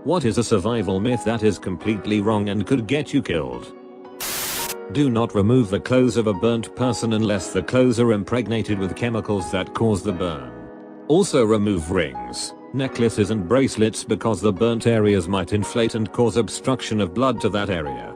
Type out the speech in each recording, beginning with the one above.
What is a survival myth that is completely wrong and could get you killed? Do not remove the clothes of a burnt person unless the clothes are impregnated with chemicals that cause the burn. Also remove rings, necklaces and bracelets because the burnt areas might inflate and cause obstruction of blood to that area.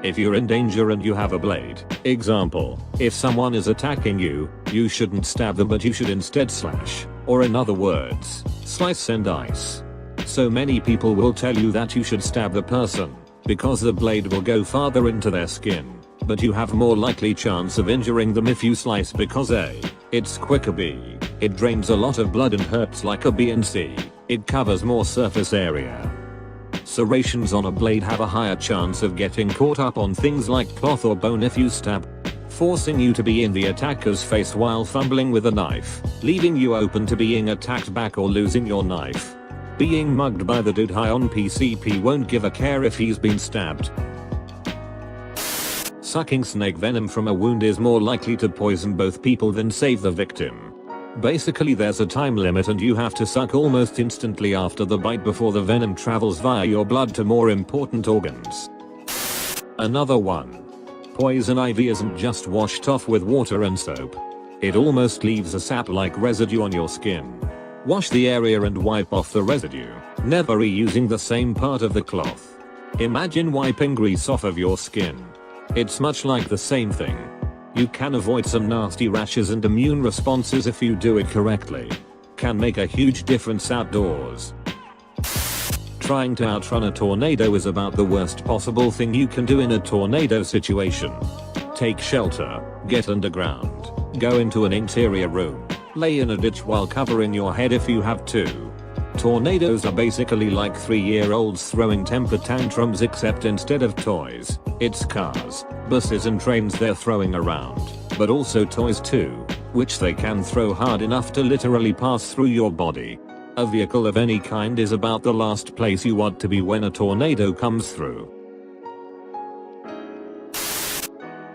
If you're in danger and you have a blade, example, if someone is attacking you, you shouldn't stab them but you should instead slash, or in other words, slice and dice. So many people will tell you that you should stab the person, because the blade will go farther into their skin, but you have more likely chance of injuring them if you slice because A, it's quicker, B, it drains a lot of blood and hurts like a bee, and C, it covers more surface area. Serrations on a blade have a higher chance of getting caught up on things like cloth or bone if you stab, forcing you to be in the attacker's face while fumbling with a knife, leaving you open to being attacked back or losing your knife. Being mugged by the dude high on PCP won't give a care if he's been stabbed. Sucking snake venom from a wound is more likely to poison both people than save the victim. Basically there's a time limit and you have to suck almost instantly after the bite before the venom travels via your blood to more important organs. Another one. Poison ivy isn't just washed off with water and soap. It almost leaves a sap-like residue on your skin. Wash the area and wipe off the residue, never reusing the same part of the cloth. Imagine wiping grease off of your skin. It's much like the same thing. You can avoid some nasty rashes and immune responses if you do it correctly. Can make a huge difference outdoors. Trying to outrun a tornado is about the worst possible thing you can do in a tornado situation. Take shelter, get underground, go into an interior room, lay in a ditch while covering your head if you have to. Tornadoes are basically like 3-year-olds throwing temper tantrums, except instead of toys, it's cars, buses and trains they're throwing around, but also toys too, which they can throw hard enough to literally pass through your body. A vehicle of any kind is about the last place you want to be when a tornado comes through.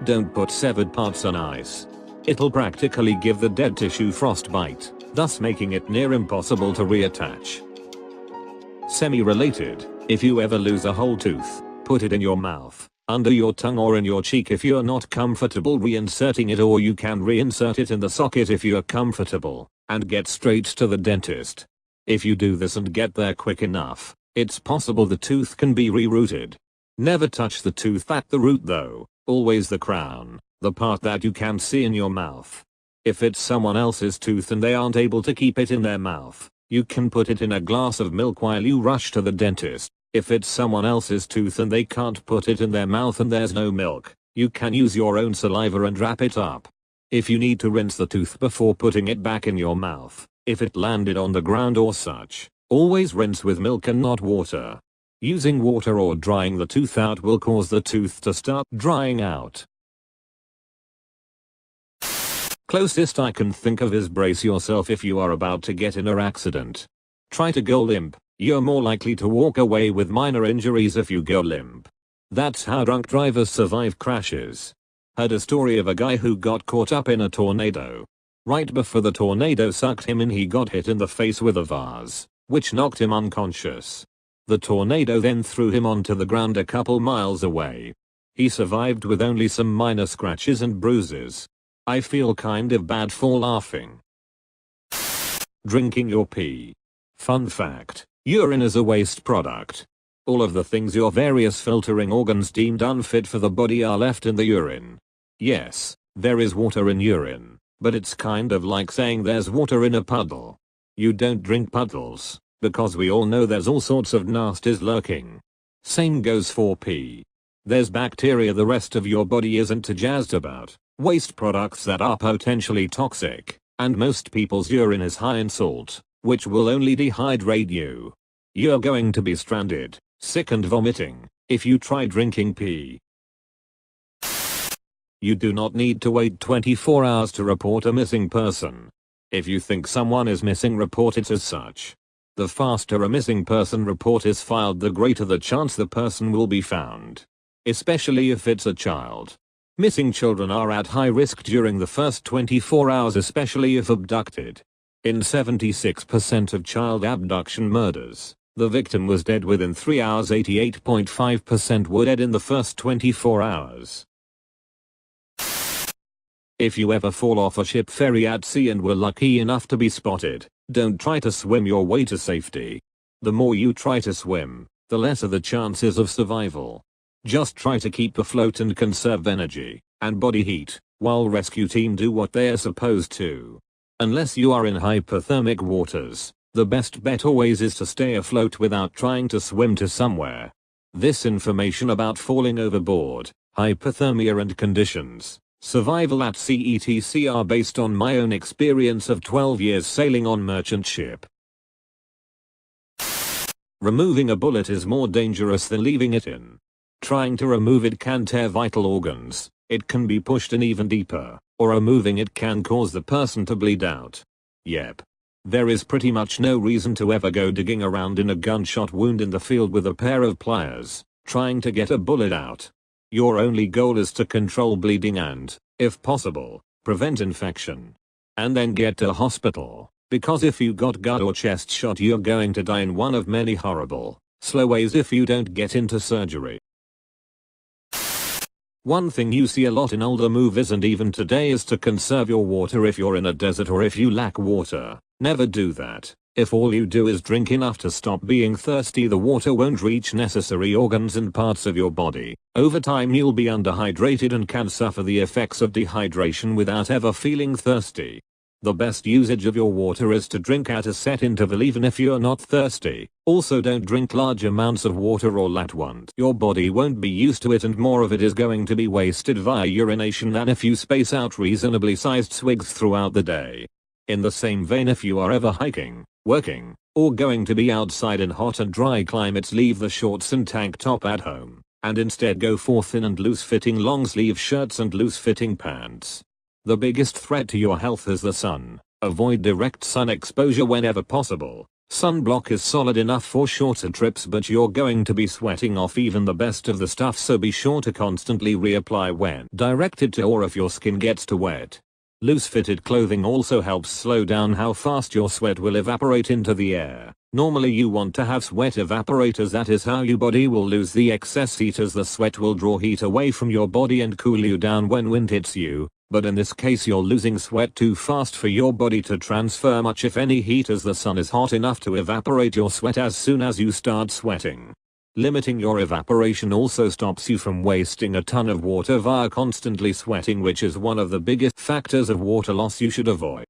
Don't put severed parts on ice. It'll practically give the dead tissue frostbite, thus making it near impossible to reattach. Semi-related, if you ever lose a whole tooth, put it in your mouth, under your tongue or in your cheek if you're not comfortable reinserting it, or you can reinsert it in the socket if you're comfortable, and get straight to the dentist. If you do this and get there quick enough, it's possible the tooth can be rerouted. Never touch the tooth at the root though, always the crown, the part that you can see in your mouth. If it's someone else's tooth and they aren't able to keep it in their mouth, you can put it in a glass of milk while you rush to the dentist. If it's someone else's tooth and they can't put it in their mouth and there's no milk, you can use your own saliva and wrap it up. If you need to rinse the tooth before putting it back in your mouth, if it landed on the ground or such, always rinse with milk and not water. Using water or drying the tooth out will cause the tooth to start drying out. Closest I can think of is brace yourself if you are about to get in an accident. Try to go limp. You're more likely to walk away with minor injuries if you go limp. That's how drunk drivers survive crashes. Heard a story of a guy who got caught up in a tornado. Right before the tornado sucked him in, he got hit in the face with a vase, which knocked him unconscious. The tornado then threw him onto the ground a couple miles away. He survived with only some minor scratches and bruises. I feel kind of bad for laughing. Drinking your pee. Fun fact, urine is a waste product. All of the things your various filtering organs deemed unfit for the body are left in the urine. Yes, there is water in urine, but it's kind of like saying there's water in a puddle. You don't drink puddles, because we all know there's all sorts of nasties lurking. Same goes for pee. There's bacteria the rest of your body isn't too jazzed about. Waste products that are potentially toxic, and most people's urine is high in salt, which will only dehydrate you. You're going to be stranded, sick and vomiting, if you try drinking pee. You do not need to wait 24 hours to report a missing person. If you think someone is missing, report it as such. The faster a missing person report is filed, the greater the chance the person will be found. Especially if it's a child. Missing children are at high risk during the first 24 hours, especially if abducted. In 76% of child abduction murders, The victim was dead within 3 hours. 88.5% were dead in the first 24 hours. If you ever fall off a ship ferry at sea and were lucky enough to be spotted, don't try to swim your way to safety. The more you try to swim, the lesser the chances of survival. Just try to keep afloat and conserve energy and body heat while rescue team do what they are supposed to. Unless you are in hypothermic waters, the best bet always is to stay afloat without trying to swim to somewhere. This information about falling overboard, hypothermia and conditions, survival at sea etc. are based on my own experience of 12 years sailing on merchant ship. Removing a bullet is more dangerous than leaving it in. Trying to remove it can tear vital organs, it can be pushed in even deeper, or removing it can cause the person to bleed out. Yep. There is pretty much no reason to ever go digging around in a gunshot wound in the field with a pair of pliers, trying to get a bullet out. Your only goal is to control bleeding and, if possible, prevent infection. And then get to a hospital, because if you got gut or chest shot you're going to die in one of many horrible, slow ways if you don't get into surgery. One thing you see a lot in older movies and even today is to conserve your water if you're in a desert or if you lack water. Never do that. If all you do is drink enough to stop being thirsty, the water won't reach necessary organs and parts of your body. Over time you'll be underhydrated and can suffer the effects of dehydration without ever feeling thirsty. The best usage of your water is to drink at a set interval even if you're not thirsty. Also don't drink large amounts of water all at once. Your body won't be used to it and more of it is going to be wasted via urination than if you space out reasonably sized swigs throughout the day. In the same vein, if you are ever hiking, working, or going to be outside in hot and dry climates, leave the shorts and tank top at home, and instead go for thin and loose-fitting long-sleeve shirts and loose-fitting pants. The biggest threat to your health is the sun. Avoid direct sun exposure whenever possible. Sunblock is solid enough for shorter trips, but you're going to be sweating off even the best of the stuff, so be sure to constantly reapply when directed to or if your skin gets too wet. Loose-fitted clothing also helps slow down how fast your sweat will evaporate into the air. Normally you want to have sweat evaporators, that is how your body will lose the excess heat, as the sweat will draw heat away from your body and cool you down when wind hits you. But in this case you're losing sweat too fast for your body to transfer much if any heat, as the sun is hot enough to evaporate your sweat as soon as you start sweating. Limiting your evaporation also stops you from wasting a ton of water via constantly sweating, which is one of the biggest factors of water loss you should avoid.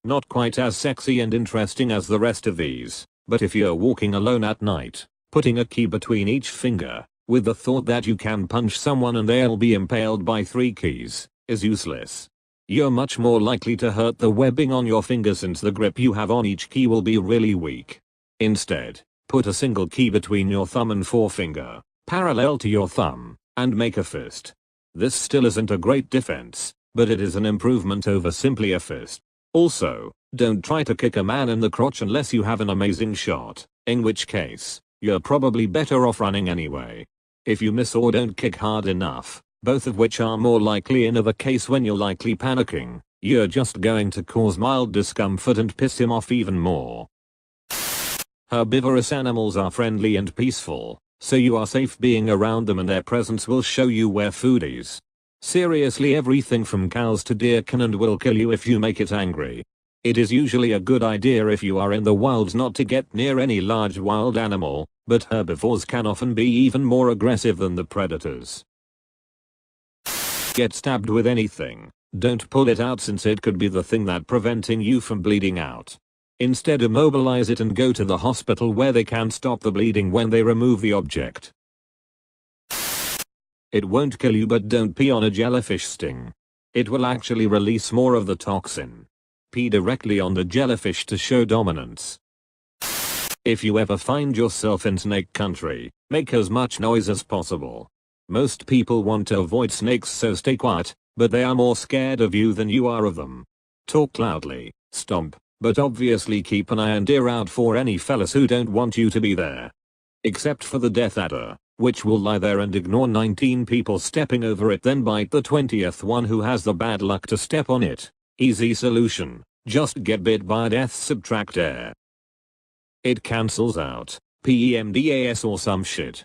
Not quite as sexy and interesting as the rest of these, but if you're walking alone at night, putting a key between each finger, with the thought that you can punch someone and they'll be impaled by 3 keys, is useless. You're much more likely to hurt the webbing on your finger since the grip you have on each key will be really weak. Instead, put a single key between your thumb and forefinger, parallel to your thumb, and make a fist. This still isn't a great defense, but it is an improvement over simply a fist. Also, don't try to kick a man in the crotch unless you have an amazing shot, in which case, you're probably better off running anyway. If you miss or don't kick hard enough, both of which are more likely in the case when you're likely panicking, you're just going to cause mild discomfort and piss him off even more. Herbivorous animals are friendly and peaceful, so you are safe being around them and their presence will show you where food is. Seriously, everything from cows to deer can and will kill you if you make it angry. It is usually a good idea if you are in the wilds not to get near any large wild animal, but herbivores can often be even more aggressive than the predators. Get stabbed with anything, don't pull it out since it could be the thing that preventing you from bleeding out. Instead, immobilize it and go to the hospital where they can stop the bleeding when they remove the object. It won't kill you, but don't pee on a jellyfish sting. It will actually release more of the toxin. Pee directly on the jellyfish to show dominance. If you ever find yourself in snake country, make as much noise as possible. Most people want to avoid snakes, so stay quiet, but they are more scared of you than you are of them. Talk loudly, stomp, but obviously keep an eye and ear out for any fellas who don't want you to be there. Except for the death adder, which will lie there and ignore 19 people stepping over it, then bite the 20th one who has the bad luck to step on it. Easy solution, just get bit by death, subtract air. It cancels out. PEMDAS or some shit.